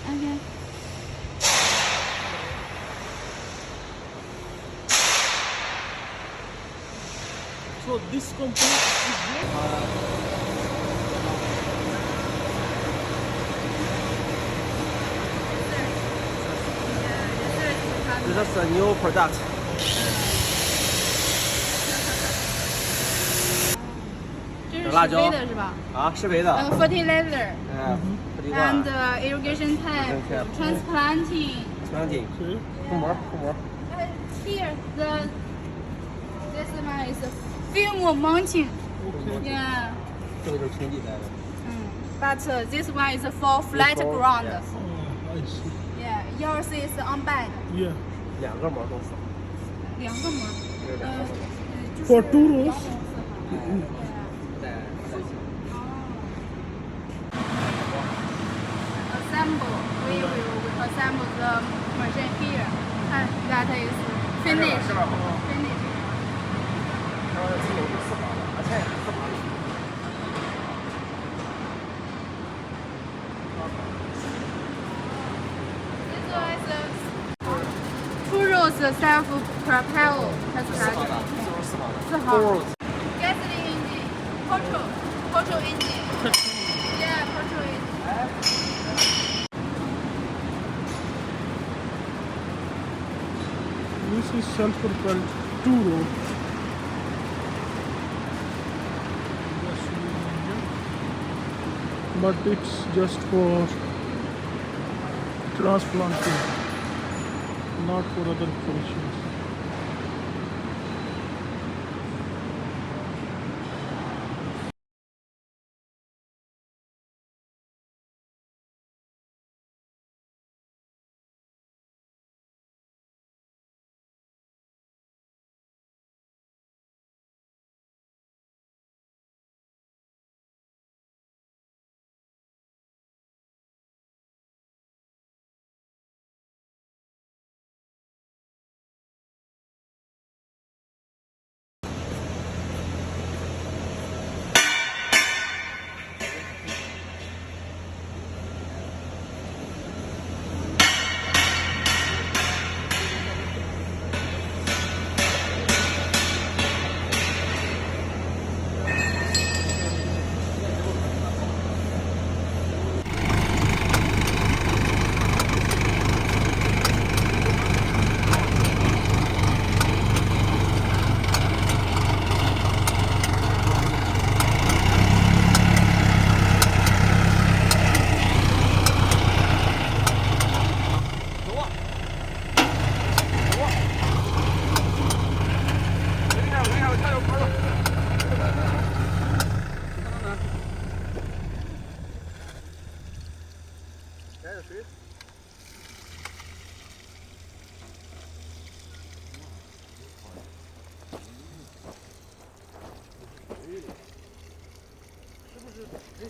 Okay. So this company is This is a new product. 这是辣椒施肥的是吧？啊，施肥的。fertilizer fertilizer and irrigation type, transplanting. planting，覆膜。Here this one is film mounting. Yeah. 这个就是平地栽的。But this one is for flat ground. Yes. I see. Yeah. Yours is on bed. Yeah. 两个膜都死了。两个膜。For 2 rows. 在。Assemble. We will assemble the machine here. And that is finished. Finished. This one is 2 rows self-propel. 4号。Gasoline engine. Petrol engine. Yeah, petrol engine. This is self-propelled 2 row. But it's just for transplanting, not for other functions.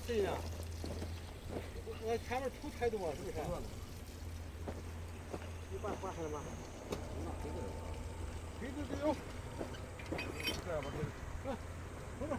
这样，前面出太多，是不是？一半换上了吗？对，有。这样吧，这个，走吧。